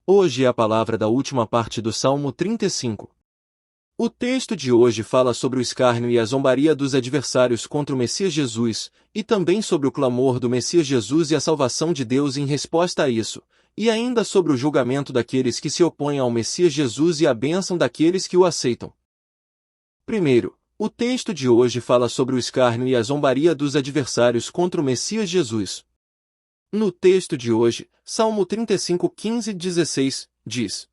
Hoje é a palavra da última parte do Salmo 35. O texto de hoje fala sobre o escárnio e a zombaria dos adversários contra o Messias Jesus, e também sobre o clamor do Messias Jesus e a salvação de Deus em resposta a isso, e ainda sobre o julgamento daqueles que se opõem ao Messias Jesus e a bênção daqueles que o aceitam. Primeiro, o texto de hoje fala sobre o escárnio e a zombaria dos adversários contra o Messias Jesus. No texto de hoje, Salmo 35, 15 e 16, diz: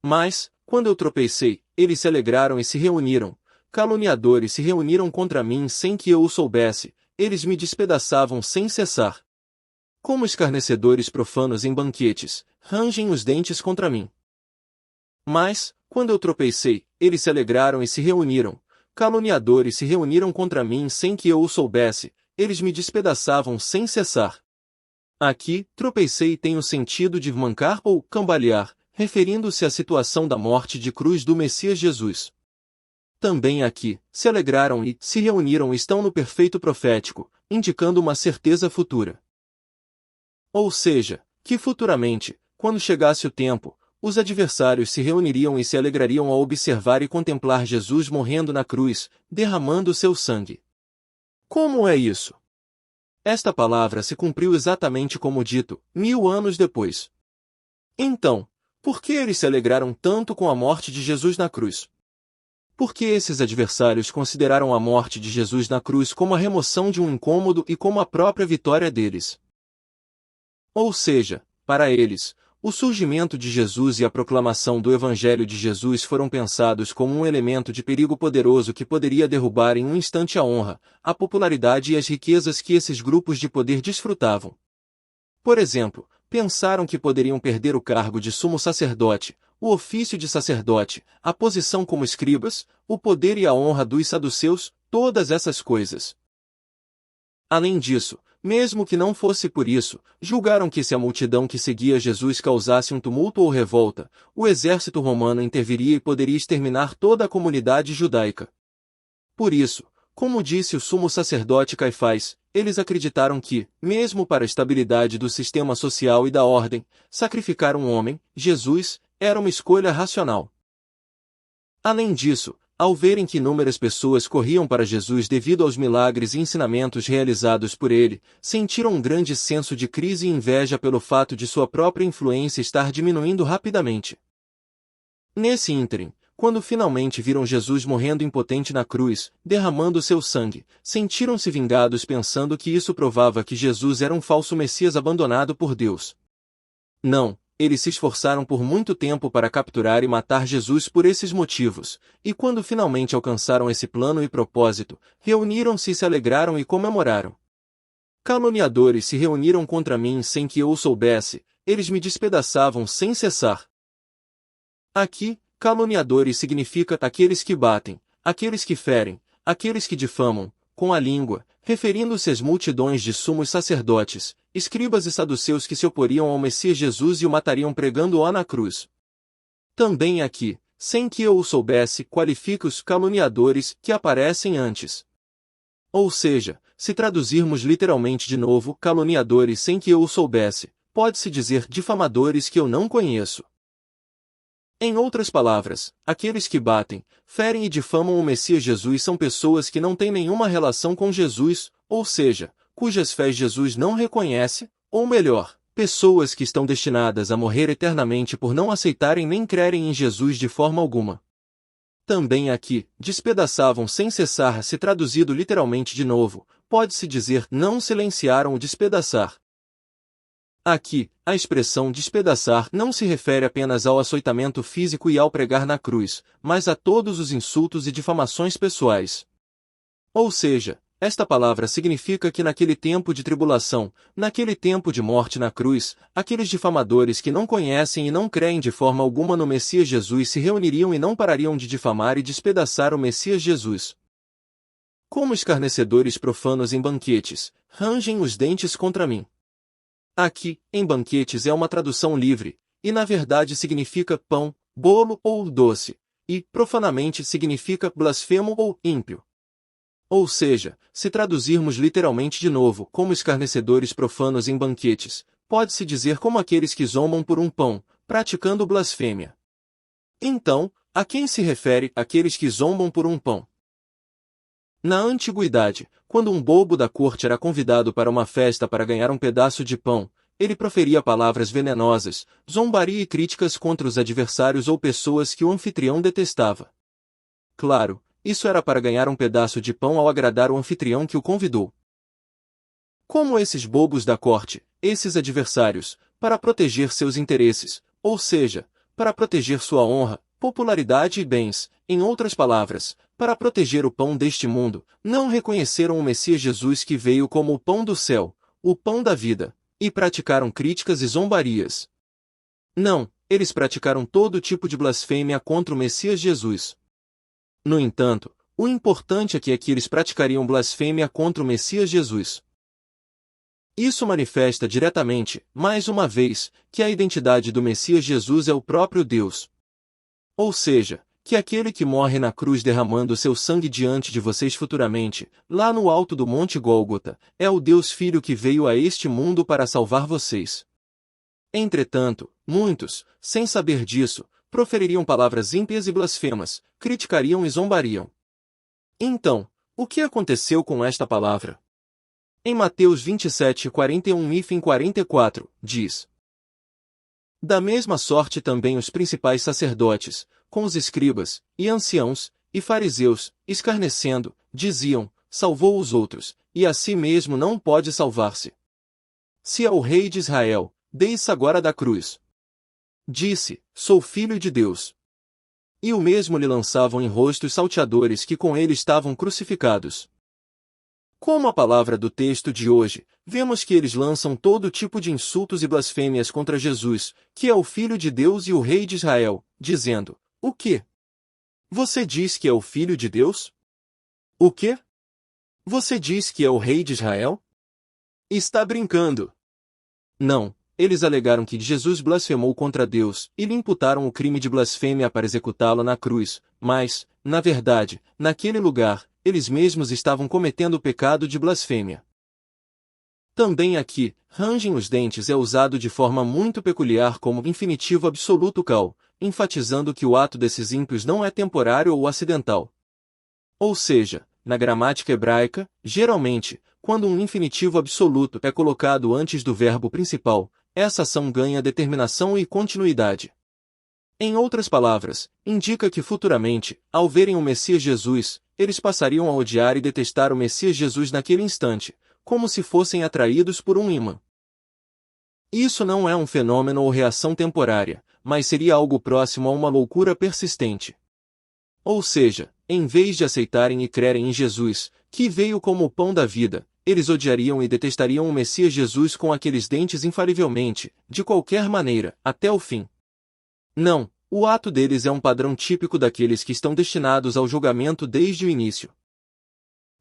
Mas, quando eu tropecei, eles se alegraram e se reuniram, caluniadores se reuniram contra mim sem que eu o soubesse, eles me despedaçavam sem cessar. Como escarnecedores profanos em banquetes, rangem os dentes contra mim. Mas, quando eu tropecei, eles se alegraram e se reuniram, caluniadores se reuniram contra mim sem que eu o soubesse, eles me despedaçavam sem cessar. Aqui, tropecei tem o sentido de mancar ou cambalear, referindo-se à situação da morte de cruz do Messias Jesus. Também aqui, se alegraram e se reuniram estão no perfeito profético, indicando uma certeza futura. Ou seja, que futuramente, quando chegasse o tempo, os adversários se reuniriam e se alegrariam ao observar e contemplar Jesus morrendo na cruz, derramando seu sangue. Como é isso? Esta palavra se cumpriu exatamente como dito, 1000 anos depois. Então, por que eles se alegraram tanto com a morte de Jesus na cruz? Porque esses adversários consideraram a morte de Jesus na cruz como a remoção de um incômodo e como a própria vitória deles. Ou seja, para eles, o surgimento de Jesus e a proclamação do Evangelho de Jesus foram pensados como um elemento de perigo poderoso que poderia derrubar em um instante a honra, a popularidade e as riquezas que esses grupos de poder desfrutavam. Por exemplo, pensaram que poderiam perder o cargo de sumo sacerdote, o ofício de sacerdote, a posição como escribas, o poder e a honra dos saduceus, todas essas coisas. Além disso, mesmo que não fosse por isso, julgaram que se a multidão que seguia Jesus causasse um tumulto ou revolta, o exército romano interviria e poderia exterminar toda a comunidade judaica. Por isso, como disse o sumo sacerdote Caifás, eles acreditaram que, mesmo para a estabilidade do sistema social e da ordem, sacrificar um homem, Jesus, era uma escolha racional. Além disso, ao verem que inúmeras pessoas corriam para Jesus devido aos milagres e ensinamentos realizados por ele, sentiram um grande senso de crise e inveja pelo fato de sua própria influência estar diminuindo rapidamente. Nesse ínterim, quando finalmente viram Jesus morrendo impotente na cruz, derramando seu sangue, sentiram-se vingados pensando que isso provava que Jesus era um falso Messias abandonado por Deus. Não. Eles se esforçaram por muito tempo para capturar e matar Jesus por esses motivos, e quando finalmente alcançaram esse plano e propósito, reuniram-se e se alegraram e comemoraram. Caluniadores se reuniram contra mim sem que eu o soubesse, eles me despedaçavam sem cessar. Aqui, caluniadores significa aqueles que batem, aqueles que ferem, aqueles que difamam, com a língua, referindo-se às multidões de sumos sacerdotes, escribas e saduceus que se oporiam ao Messias Jesus e o matariam pregando-o na cruz. Também aqui, sem que eu o soubesse, qualifica os caluniadores que aparecem antes. Ou seja, se traduzirmos literalmente de novo, caluniadores sem que eu o soubesse, pode-se dizer difamadores que eu não conheço. Em outras palavras, aqueles que batem, ferem e difamam o Messias Jesus são pessoas que não têm nenhuma relação com Jesus, ou seja, cujas fés Jesus não reconhece, ou melhor, pessoas que estão destinadas a morrer eternamente por não aceitarem nem crerem em Jesus de forma alguma. Também aqui, despedaçavam sem cessar, se traduzido literalmente de novo, pode-se dizer não silenciaram o despedaçar. Aqui, a expressão despedaçar não se refere apenas ao açoitamento físico e ao pregar na cruz, mas a todos os insultos e difamações pessoais. Ou seja, esta palavra significa que naquele tempo de tribulação, naquele tempo de morte na cruz, aqueles difamadores que não conhecem e não creem de forma alguma no Messias Jesus se reuniriam e não parariam de difamar e despedaçar o Messias Jesus. Como escarnecedores profanos em banquetes, rangem os dentes contra mim. Aqui, em banquetes é uma tradução livre, e na verdade significa pão, bolo ou doce, e, profanamente, significa blasfemo ou ímpio. Ou seja, se traduzirmos literalmente de novo, como escarnecedores profanos em banquetes, pode-se dizer como aqueles que zombam por um pão, praticando blasfêmia. Então, a quem se refere aqueles que zombam por um pão? Na antiguidade, quando um bobo da corte era convidado para uma festa para ganhar um pedaço de pão, ele proferia palavras venenosas, zombaria e críticas contra os adversários ou pessoas que o anfitrião detestava. Claro, isso era para ganhar um pedaço de pão ao agradar o anfitrião que o convidou. Como esses bobos da corte, esses adversários, para proteger seus interesses, ou seja, para proteger sua honra, popularidade e bens, em outras palavras, para proteger o pão deste mundo, não reconheceram o Messias Jesus que veio como o pão do céu, o pão da vida, e praticaram críticas e zombarias. Não, eles praticaram todo tipo de blasfêmia contra o Messias Jesus. No entanto, o importante é que eles praticariam blasfêmia contra o Messias Jesus. Isso manifesta diretamente, mais uma vez, que a identidade do Messias Jesus é o próprio Deus. Ou seja, que aquele que morre na cruz derramando seu sangue diante de vocês futuramente, lá no alto do Monte Gólgota, é o Deus Filho que veio a este mundo para salvar vocês. Entretanto, muitos, sem saber disso, profeririam palavras ímpias e blasfemas, criticariam e zombariam. Então, o que aconteceu com esta palavra? Em Mateus 27, 41 e 44, diz: Da mesma sorte também os principais sacerdotes, com os escribas, e anciãos, e fariseus, escarnecendo, diziam, salvou os outros, e a si mesmo não pode salvar-se. Se é o rei de Israel, desça agora da cruz. Disse, sou filho de Deus. E o mesmo lhe lançavam em rosto os salteadores que com ele estavam crucificados. Como a palavra do texto de hoje, vemos que eles lançam todo tipo de insultos e blasfêmias contra Jesus, que é o Filho de Deus e o Rei de Israel, dizendo, o quê? Você diz que é o Filho de Deus? O quê? Você diz que é o Rei de Israel? Está brincando. Não, eles alegaram que Jesus blasfemou contra Deus e lhe imputaram o crime de blasfêmia para executá-lo na cruz, mas, na verdade, naquele lugar, eles mesmos estavam cometendo o pecado de blasfêmia. Também aqui, rangem os dentes é usado de forma muito peculiar como infinitivo absoluto cal, enfatizando que o ato desses ímpios não é temporário ou acidental. Ou seja, na gramática hebraica, geralmente, quando um infinitivo absoluto é colocado antes do verbo principal, essa ação ganha determinação e continuidade. Em outras palavras, indica que futuramente, ao verem o Messias Jesus, eles passariam a odiar e detestar o Messias Jesus naquele instante, como se fossem atraídos por um ímã. Isso não é um fenômeno ou reação temporária, mas seria algo próximo a uma loucura persistente. Ou seja, em vez de aceitarem e crerem em Jesus, que veio como o pão da vida, eles odiariam e detestariam o Messias Jesus com aqueles dentes infalivelmente, de qualquer maneira, até o fim. Não, o ato deles é um padrão típico daqueles que estão destinados ao julgamento desde o início.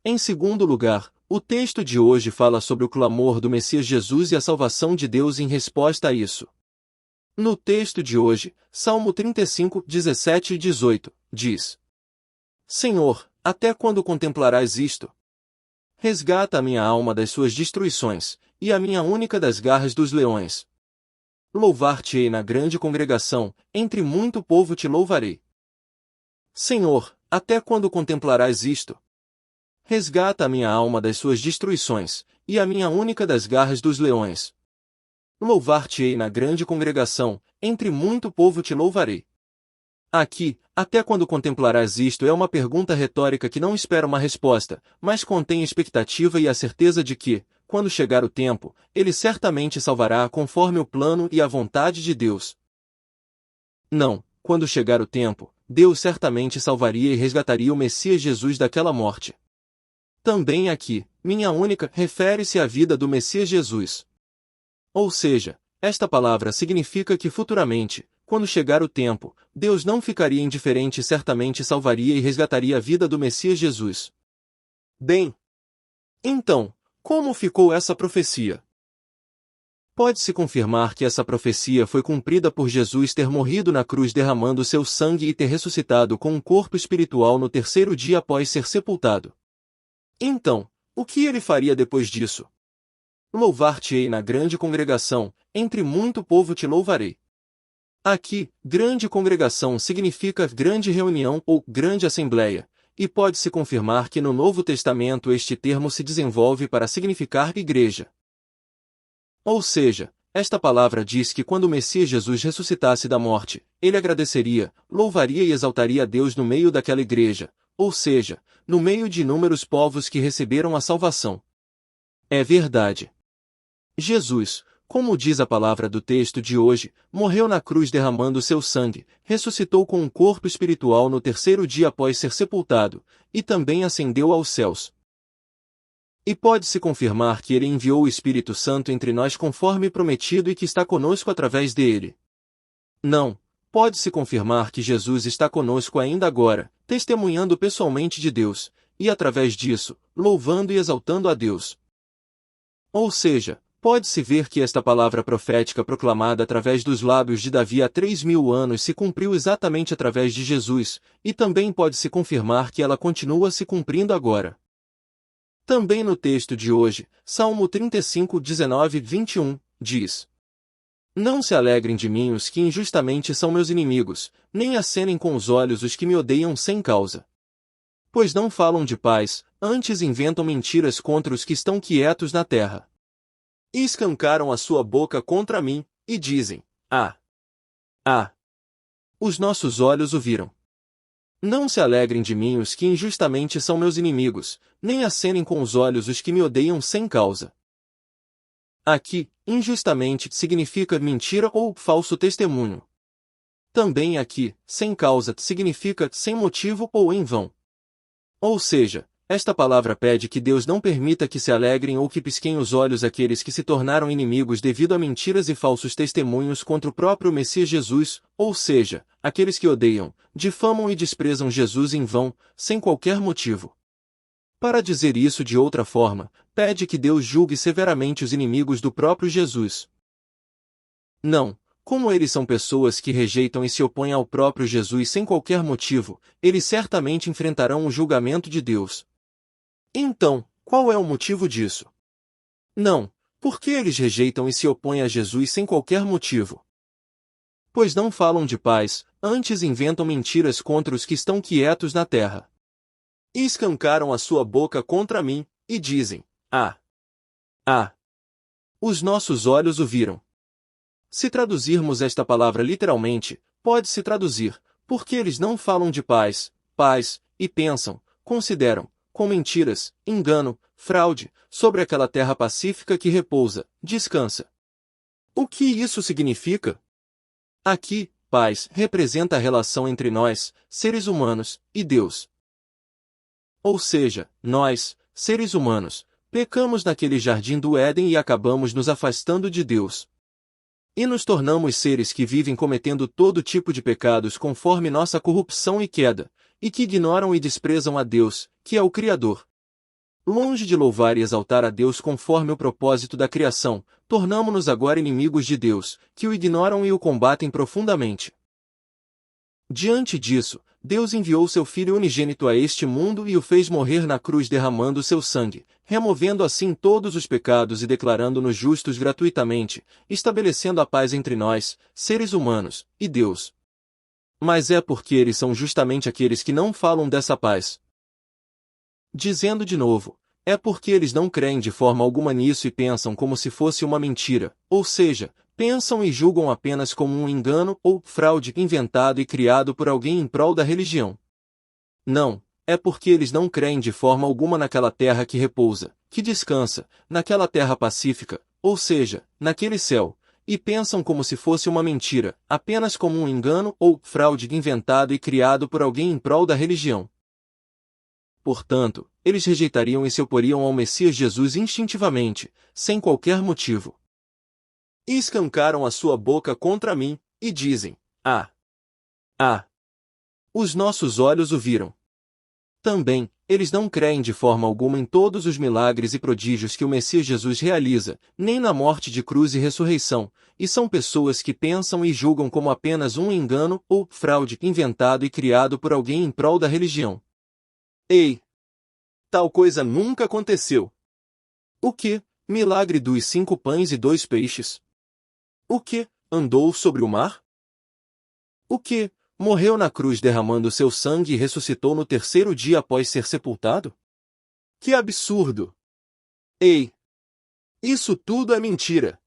Em segundo lugar, o texto de hoje fala sobre o clamor do Messias Jesus e a salvação de Deus em resposta a isso. No texto de hoje, Salmo 35, 17 e 18, diz: Senhor, até quando contemplarás isto? Resgata a minha alma das suas destruições, e a minha única das garras dos leões. Louvar-te-ei na grande congregação, entre muito povo te louvarei. Senhor, até quando contemplarás isto? Resgata a minha alma das suas destruições, e a minha única das garras dos leões. Louvar-te-ei na grande congregação, entre muito povo te louvarei. Aqui, até quando contemplarás isto é uma pergunta retórica que não espera uma resposta, mas contém expectativa e a certeza de que, quando chegar o tempo, ele certamente salvará conforme o plano e a vontade de Deus. Não, quando chegar o tempo, Deus certamente salvaria e resgataria o Messias Jesus daquela morte. Também aqui, minha única, refere-se à vida do Messias Jesus. Ou seja, esta palavra significa que futuramente, quando chegar o tempo, Deus não ficaria indiferente e certamente salvaria e resgataria a vida do Messias Jesus. Bem, então, como ficou essa profecia? Pode-se confirmar que essa profecia foi cumprida por Jesus ter morrido na cruz derramando seu sangue e ter ressuscitado com um corpo espiritual no terceiro dia após ser sepultado. Então, o que ele faria depois disso? Louvar-te-ei na grande congregação, entre muito povo te louvarei. Aqui, grande congregação significa grande reunião ou grande assembleia, e pode-se confirmar que no Novo Testamento este termo se desenvolve para significar igreja. Ou seja, esta palavra diz que quando o Messias Jesus ressuscitasse da morte, ele agradeceria, louvaria e exaltaria a Deus no meio daquela igreja, ou seja, no meio de inúmeros povos que receberam a salvação. É verdade. Jesus, como diz a palavra do texto de hoje, morreu na cruz derramando seu sangue, ressuscitou com um corpo espiritual no terceiro dia após ser sepultado, e também ascendeu aos céus. E pode-se confirmar que ele enviou o Espírito Santo entre nós conforme prometido e que está conosco através dele. Não, pode-se confirmar que Jesus está conosco ainda agora, testemunhando pessoalmente de Deus, e através disso, louvando e exaltando a Deus. Ou seja, pode-se ver que esta palavra profética proclamada através dos lábios de Davi há 3.000 anos se cumpriu exatamente através de Jesus, e também pode-se confirmar que ela continua se cumprindo agora. Também no texto de hoje, Salmo 35, 19 e 21, diz: Não se alegrem de mim os que injustamente são meus inimigos, nem acenem com os olhos os que me odeiam sem causa. Pois não falam de paz, antes inventam mentiras contra os que estão quietos na terra. E escancaram a sua boca contra mim, e dizem: Ah! Ah! Os nossos olhos o viram. Não se alegrem de mim os que injustamente são meus inimigos, nem acenem com os olhos os que me odeiam sem causa. Aqui, injustamente significa mentira ou falso testemunho. Também aqui, sem causa significa sem motivo ou em vão. Ou seja, esta palavra pede que Deus não permita que se alegrem ou que pisquem os olhos aqueles que se tornaram inimigos devido a mentiras e falsos testemunhos contra o próprio Messias Jesus, ou seja, aqueles que odeiam, difamam e desprezam Jesus em vão, sem qualquer motivo. Para dizer isso de outra forma, pede que Deus julgue severamente os inimigos do próprio Jesus. Não, como eles são pessoas que rejeitam e se opõem ao próprio Jesus sem qualquer motivo, eles certamente enfrentarão o julgamento de Deus. Então, qual é o motivo disso? Não, porque eles rejeitam e se opõem a Jesus sem qualquer motivo. Pois não falam de paz, antes inventam mentiras contra os que estão quietos na terra. E escancaram a sua boca contra mim, e dizem: Ah! Ah! Os nossos olhos o viram. Se traduzirmos esta palavra literalmente, pode-se traduzir: porque eles não falam de paz, e pensam, consideram, com mentiras, engano, fraude, sobre aquela terra pacífica que repousa, descansa. O que isso significa? Aqui, paz representa a relação entre nós, seres humanos, e Deus. Ou seja, nós, seres humanos, pecamos naquele jardim do Éden e acabamos nos afastando de Deus. E nos tornamos seres que vivem cometendo todo tipo de pecados conforme nossa corrupção e queda, e que ignoram e desprezam a Deus, que é o Criador. Longe de louvar e exaltar a Deus conforme o propósito da criação, tornamo-nos agora inimigos de Deus, que o ignoram e o combatem profundamente. Diante disso, Deus enviou seu Filho unigênito a este mundo e o fez morrer na cruz derramando seu sangue, removendo assim todos os pecados e declarando-nos justos gratuitamente, estabelecendo a paz entre nós, seres humanos, e Deus. Mas é porque eles são justamente aqueles que não falam dessa paz. Dizendo de novo, é porque eles não creem de forma alguma nisso e pensam como se fosse uma mentira, ou seja, pensam e julgam apenas como um engano ou fraude inventado e criado por alguém em prol da religião. Não, é porque eles não creem de forma alguma naquela terra que repousa, que descansa, naquela terra pacífica, ou seja, naquele céu, e pensam como se fosse uma mentira, apenas como um engano ou fraude inventado e criado por alguém em prol da religião. Portanto, eles rejeitariam e se oporiam ao Messias Jesus instintivamente, sem qualquer motivo. E escancaram a sua boca contra mim, e dizem: Ah! Ah! Os nossos olhos o viram. Também, eles não creem de forma alguma em todos os milagres e prodígios que o Messias Jesus realiza, nem na morte de cruz e ressurreição, e são pessoas que pensam e julgam como apenas um engano ou fraude inventado e criado por alguém em prol da religião. Ei! Tal coisa nunca aconteceu. O que? Milagre dos 5 pães e 2 peixes? O que? Andou sobre o mar? O que? Morreu na cruz derramando seu sangue e ressuscitou no terceiro dia após ser sepultado? Que absurdo! Ei! Isso tudo é mentira!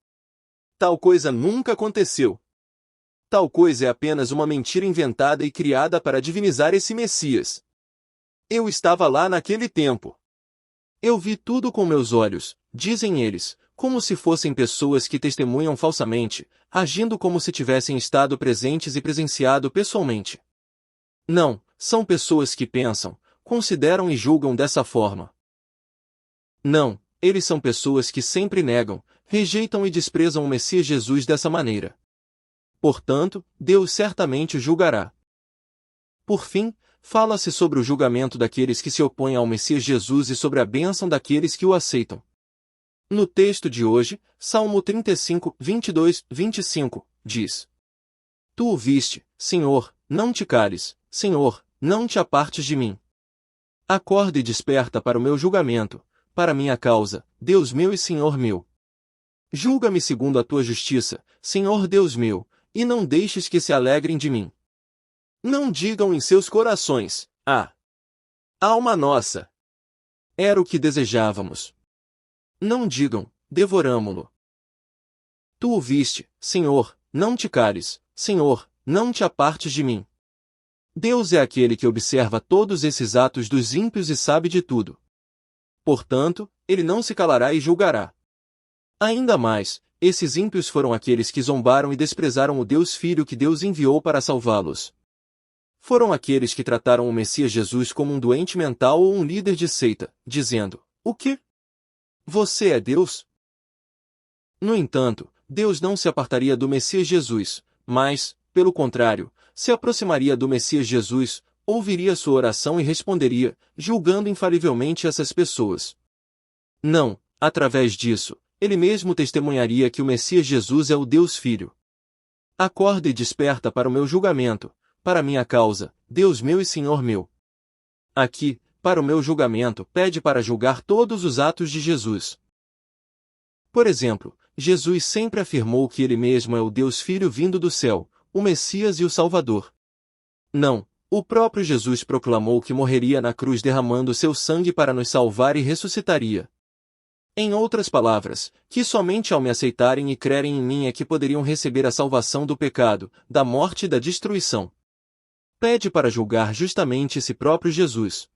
Tal coisa nunca aconteceu. Tal coisa é apenas uma mentira inventada e criada para divinizar esse Messias. Eu estava lá naquele tempo. Eu vi tudo com meus olhos, dizem eles, como se fossem pessoas que testemunham falsamente, agindo como se tivessem estado presentes e presenciado pessoalmente. Não, são pessoas que pensam, consideram e julgam dessa forma. Não, eles são pessoas que sempre negam, rejeitam e desprezam o Messias Jesus dessa maneira. Portanto, Deus certamente o julgará. Por fim, fala-se sobre o julgamento daqueles que se opõem ao Messias Jesus e sobre a bênção daqueles que o aceitam. No texto de hoje, Salmo 35, 22, 25, diz: Tu o viste, Senhor, não te cales, Senhor, não te apartes de mim. Acorda e desperta para o meu julgamento, para minha causa, Deus meu e Senhor meu. Julga-me segundo a tua justiça, Senhor Deus meu, e não deixes que se alegrem de mim. Não digam em seus corações, alma nossa! Era o que desejávamos. Não digam, devoramo-lo. Tu o viste, Senhor, não te cales, Senhor, não te apartes de mim. Deus é aquele que observa todos esses atos dos ímpios e sabe de tudo. Portanto, ele não se calará e julgará. Ainda mais, esses ímpios foram aqueles que zombaram e desprezaram o Deus Filho que Deus enviou para salvá-los. Foram aqueles que trataram o Messias Jesus como um doente mental ou um líder de seita, dizendo: O quê? Você é Deus? No entanto, Deus não se apartaria do Messias Jesus, mas, pelo contrário, se aproximaria do Messias Jesus, ouviria sua oração e responderia, julgando infalivelmente essas pessoas. Não, através disso, ele mesmo testemunharia que o Messias Jesus é o Deus Filho. Acorda e desperta para o meu julgamento, para minha causa, Deus meu e Senhor meu. Aqui, para o meu julgamento, pede para julgar todos os atos de Jesus. Por exemplo, Jesus sempre afirmou que ele mesmo é o Deus Filho vindo do céu, o Messias e o Salvador. Não, o próprio Jesus proclamou que morreria na cruz derramando seu sangue para nos salvar e ressuscitaria. Em outras palavras, que somente ao me aceitarem e crerem em mim é que poderiam receber a salvação do pecado, da morte e da destruição. Pede para julgar justamente esse próprio Jesus.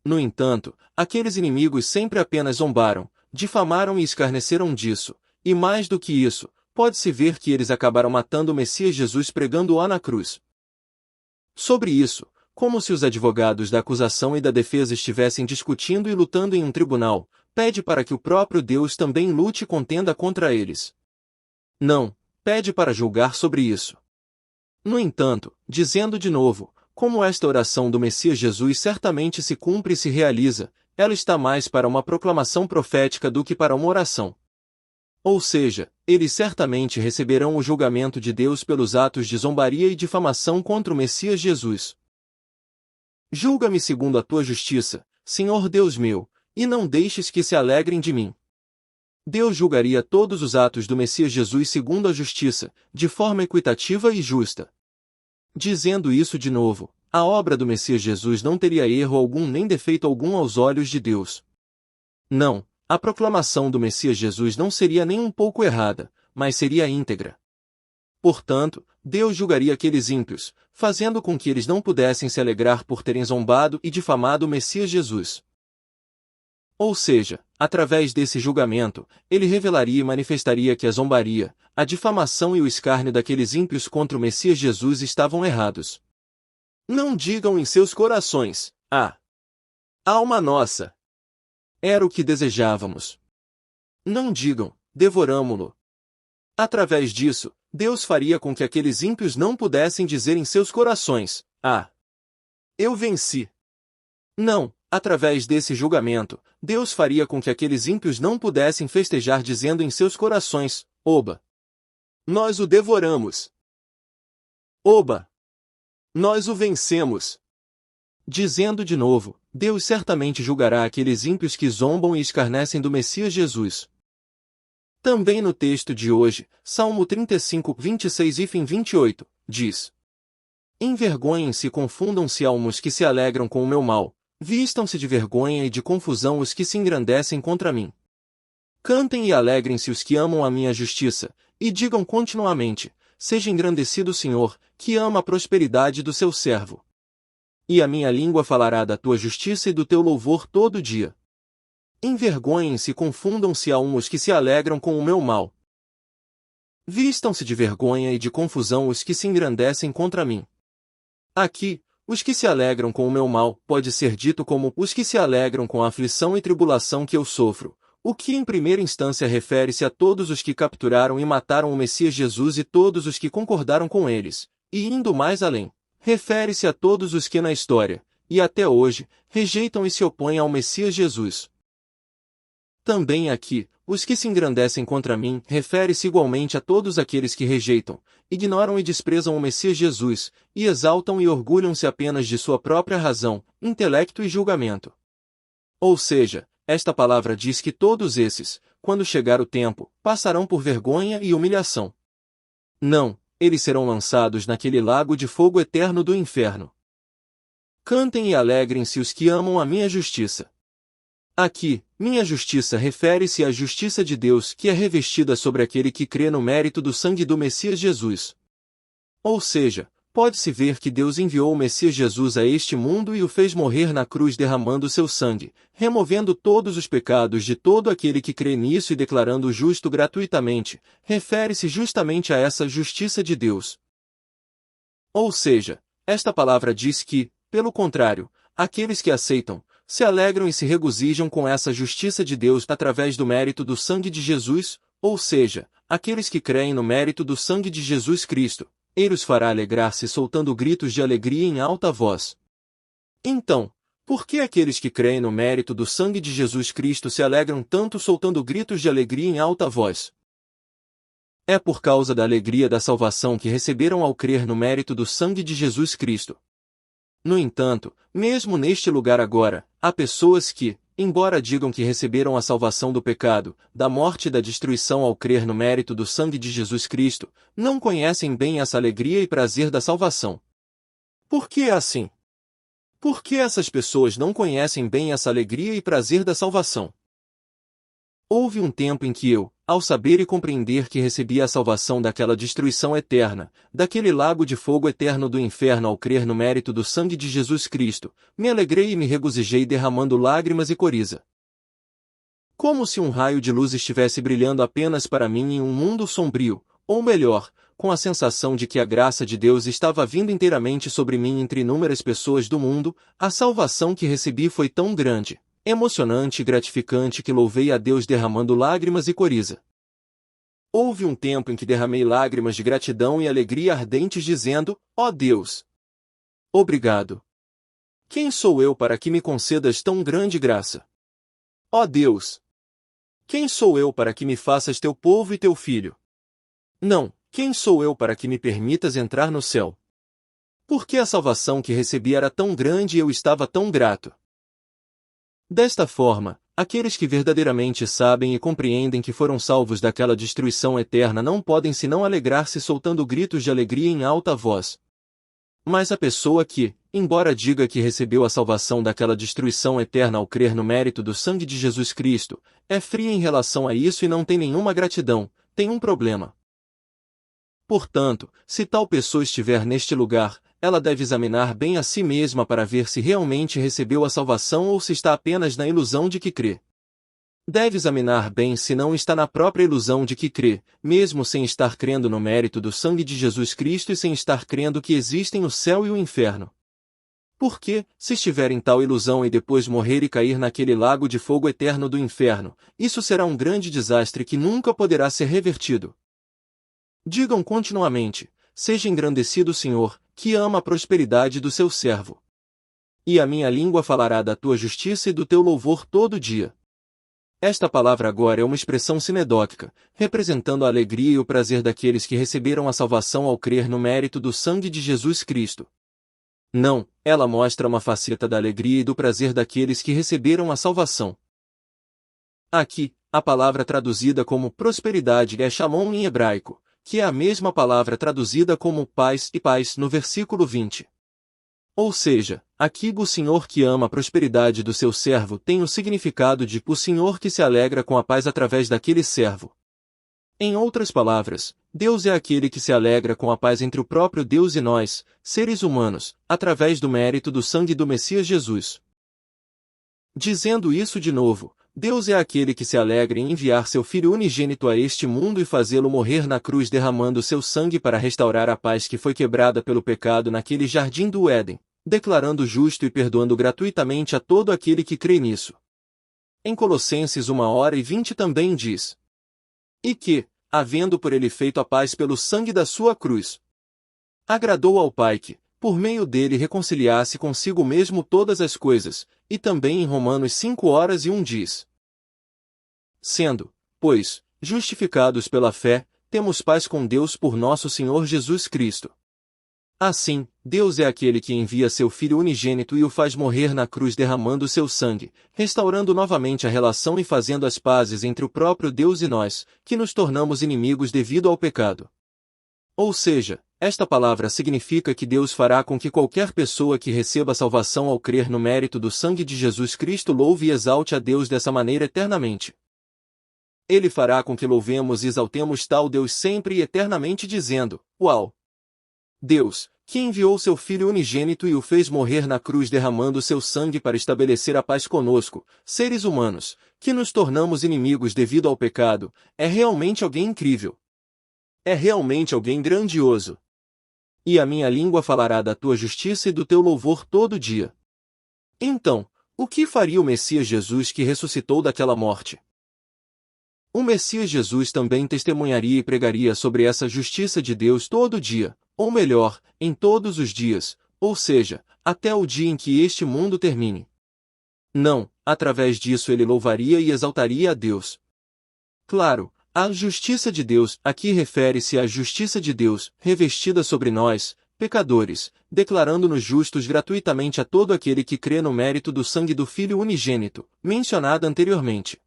No entanto, aqueles inimigos sempre apenas zombaram, difamaram e escarneceram disso, e mais do que isso, pode-se ver que eles acabaram matando o Messias Jesus pregando-o na cruz. Sobre isso, como se os advogados da acusação e da defesa estivessem discutindo e lutando em um tribunal, pede para que o próprio Deus também lute e contenda contra eles. Não, pede para julgar sobre isso. No entanto, dizendo de novo, como esta oração do Messias Jesus certamente se cumpre e se realiza, ela está mais para uma proclamação profética do que para uma oração. Ou seja, eles certamente receberão o julgamento de Deus pelos atos de zombaria e difamação contra o Messias Jesus. Julga-me segundo a tua justiça, Senhor Deus meu, e não deixes que se alegrem de mim. Deus julgaria todos os atos do Messias Jesus segundo a justiça, de forma equitativa e justa. Dizendo isso de novo, a obra do Messias Jesus não teria erro algum nem defeito algum aos olhos de Deus. Não, a proclamação do Messias Jesus não seria nem um pouco errada, mas seria íntegra. Portanto, Deus julgaria aqueles ímpios, fazendo com que eles não pudessem se alegrar por terem zombado e difamado o Messias Jesus. Ou seja, através desse julgamento, ele revelaria e manifestaria que a zombaria, a difamação e o escárnio daqueles ímpios contra o Messias Jesus estavam errados. Não digam em seus corações, alma nossa! Era o que desejávamos. Não digam, devoramo-lo. Através disso, Deus faria com que aqueles ímpios não pudessem dizer em seus corações, eu venci. Não, através desse julgamento, Deus faria com que aqueles ímpios não pudessem festejar dizendo em seus corações, oba! Nós o devoramos. Oba! Nós o vencemos. Dizendo de novo, Deus certamente julgará aqueles ímpios que zombam e escarnecem do Messias Jesus. Também no texto de hoje, Salmo 35, 26 e 28, diz: Envergonhem-se e confundam-se almos que se alegram com o meu mal, vistam-se de vergonha e de confusão os que se engrandecem contra mim. Cantem e alegrem-se os que amam a minha justiça, e digam continuamente: seja engrandecido o Senhor, que ama a prosperidade do seu servo. E a minha língua falará da tua justiça e do teu louvor todo dia. Envergonhem-se e confundam-se almos que se alegram com o meu mal. Vistam-se de vergonha e de confusão os que se engrandecem contra mim. Aqui, os que se alegram com o meu mal, pode ser dito como os que se alegram com a aflição e tribulação que eu sofro, o que em primeira instância refere-se a todos os que capturaram e mataram o Messias Jesus e todos os que concordaram com eles, e indo mais além, refere-se a todos os que na história, e até hoje, rejeitam e se opõem ao Messias Jesus. Também aqui, os que se engrandecem contra mim, refere-se igualmente a todos aqueles que rejeitam, ignoram e desprezam o Messias Jesus, e exaltam e orgulham-se apenas de sua própria razão, intelecto e julgamento. Ou seja, esta palavra diz que todos esses, quando chegar o tempo, passarão por vergonha e humilhação. Não, eles serão lançados naquele lago de fogo eterno do inferno. Cantem e alegrem-se os que amam a minha justiça. Aqui, minha justiça refere-se à justiça de Deus que é revestida sobre aquele que crê no mérito do sangue do Messias Jesus. Ou seja, pode-se ver que Deus enviou o Messias Jesus a este mundo e o fez morrer na cruz derramando seu sangue, removendo todos os pecados de todo aquele que crê nisso e declarando-o justo gratuitamente, refere-se justamente a essa justiça de Deus. Ou seja, esta palavra diz que, pelo contrário, aqueles que aceitam, se alegram e se regozijam com essa justiça de Deus através do mérito do sangue de Jesus, ou seja, aqueles que creem no mérito do sangue de Jesus Cristo, ele os fará alegrar-se soltando gritos de alegria em alta voz. Então, por que aqueles que creem no mérito do sangue de Jesus Cristo se alegram tanto soltando gritos de alegria em alta voz? É por causa da alegria da salvação que receberam ao crer no mérito do sangue de Jesus Cristo. No entanto, mesmo neste lugar agora, há pessoas que, embora digam que receberam a salvação do pecado, da morte e da destruição ao crer no mérito do sangue de Jesus Cristo, não conhecem bem essa alegria e prazer da salvação. Por que é assim? Por que essas pessoas não conhecem bem essa alegria e prazer da salvação? Houve um tempo em que eu, ao saber e compreender que recebia a salvação daquela destruição eterna, daquele lago de fogo eterno do inferno ao crer no mérito do sangue de Jesus Cristo, me alegrei e me regozijei derramando lágrimas e coriza. Como se um raio de luz estivesse brilhando apenas para mim em um mundo sombrio, ou melhor, com a sensação de que a graça de Deus estava vindo inteiramente sobre mim entre inúmeras pessoas do mundo, a salvação que recebi foi tão grande, emocionante e gratificante que louvei a Deus derramando lágrimas e coriza. Houve um tempo em que derramei lágrimas de gratidão e alegria ardentes dizendo: ó Deus! Obrigado! Quem sou eu para que me concedas tão grande graça? Ó Deus! Quem sou eu para que me faças teu povo e teu filho? Não, quem sou eu para que me permitas entrar no céu? Porque a salvação que recebi era tão grande e eu estava tão grato. Desta forma, aqueles que verdadeiramente sabem e compreendem que foram salvos daquela destruição eterna não podem senão alegrar-se soltando gritos de alegria em alta voz. Mas a pessoa que, embora diga que recebeu a salvação daquela destruição eterna ao crer no mérito do sangue de Jesus Cristo, é fria em relação a isso e não tem nenhuma gratidão, tem um problema. Portanto, se tal pessoa estiver neste lugar, ela deve examinar bem a si mesma para ver se realmente recebeu a salvação ou se está apenas na ilusão de que crê. Deve examinar bem se não está na própria ilusão de que crê, mesmo sem estar crendo no mérito do sangue de Jesus Cristo e sem estar crendo que existem o céu e o inferno. Porque, se estiver em tal ilusão e depois morrer e cair naquele lago de fogo eterno do inferno, isso será um grande desastre que nunca poderá ser revertido. Digam continuamente: seja engrandecido o Senhor, que ama a prosperidade do seu servo. E a minha língua falará da tua justiça e do teu louvor todo dia. Esta palavra agora é uma expressão sinedótica, representando a alegria e o prazer daqueles que receberam a salvação ao crer no mérito do sangue de Jesus Cristo. Não, ela mostra uma faceta da alegria e do prazer daqueles que receberam a salvação. Aqui, a palavra traduzida como prosperidade é shalom em hebraico, que é a mesma palavra traduzida como paz e paz no versículo 20. Ou seja, aqui o Senhor que ama a prosperidade do seu servo tem o significado de o Senhor que se alegra com a paz através daquele servo. Em outras palavras, Deus é aquele que se alegra com a paz entre o próprio Deus e nós, seres humanos, através do mérito do sangue do Messias Jesus. Dizendo isso de novo, Deus é aquele que se alegra em enviar seu Filho unigênito a este mundo e fazê-lo morrer na cruz derramando seu sangue para restaurar a paz que foi quebrada pelo pecado naquele jardim do Éden, declarando justo e perdoando gratuitamente a todo aquele que crê nisso. Em Colossenses 1:20 também diz: E que, havendo por ele feito a paz pelo sangue da sua cruz, agradou ao Pai que, por meio dele reconciliasse consigo mesmo todas as coisas, e também em Romanos 5:1 diz: Sendo, pois, justificados pela fé, temos paz com Deus por nosso Senhor Jesus Cristo. Assim, Deus é aquele que envia seu Filho unigênito e o faz morrer na cruz derramando seu sangue, restaurando novamente a relação e fazendo as pazes entre o próprio Deus e nós, que nos tornamos inimigos devido ao pecado. Ou seja, esta palavra significa que Deus fará com que qualquer pessoa que receba a salvação ao crer no mérito do sangue de Jesus Cristo louve e exalte a Deus dessa maneira eternamente. Ele fará com que louvemos e exaltemos tal Deus sempre e eternamente dizendo: Uau! Deus, que enviou seu Filho unigênito e o fez morrer na cruz derramando seu sangue para estabelecer a paz conosco, seres humanos, que nos tornamos inimigos devido ao pecado, é realmente alguém incrível. É realmente alguém grandioso. E a minha língua falará da tua justiça e do teu louvor todo dia. Então, o que faria o Messias Jesus que ressuscitou daquela morte? O Messias Jesus também testemunharia e pregaria sobre essa justiça de Deus todo dia, ou melhor, em todos os dias, ou seja, até o dia em que este mundo termine. Não, através disso ele louvaria e exaltaria a Deus. Claro, a justiça de Deus aqui refere-se à justiça de Deus revestida sobre nós, pecadores, declarando-nos justos gratuitamente a todo aquele que crê no mérito do sangue do Filho unigênito, mencionado anteriormente.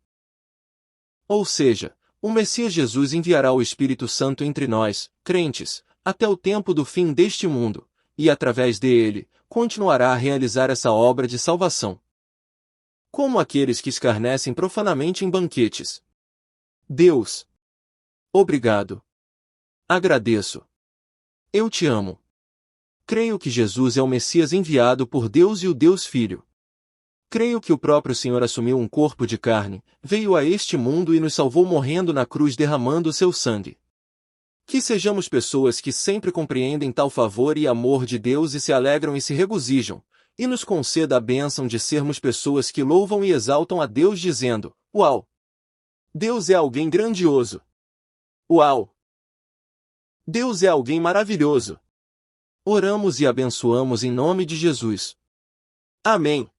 Ou seja, o Messias Jesus enviará o Espírito Santo entre nós, crentes, até o tempo do fim deste mundo, e através dele, continuará a realizar essa obra de salvação. Como aqueles que escarnecem profanamente em banquetes. Deus. Obrigado. Agradeço. Eu te amo. Creio que Jesus é o Messias enviado por Deus e o Deus Filho. Creio que o próprio Senhor assumiu um corpo de carne, veio a este mundo e nos salvou morrendo na cruz derramando seu sangue. Que sejamos pessoas que sempre compreendem tal favor e amor de Deus e se alegram e se regozijam, e nos conceda a bênção de sermos pessoas que louvam e exaltam a Deus dizendo: Uau! Deus é alguém grandioso! Uau! Deus é alguém maravilhoso! Oramos e abençoamos em nome de Jesus. Amém.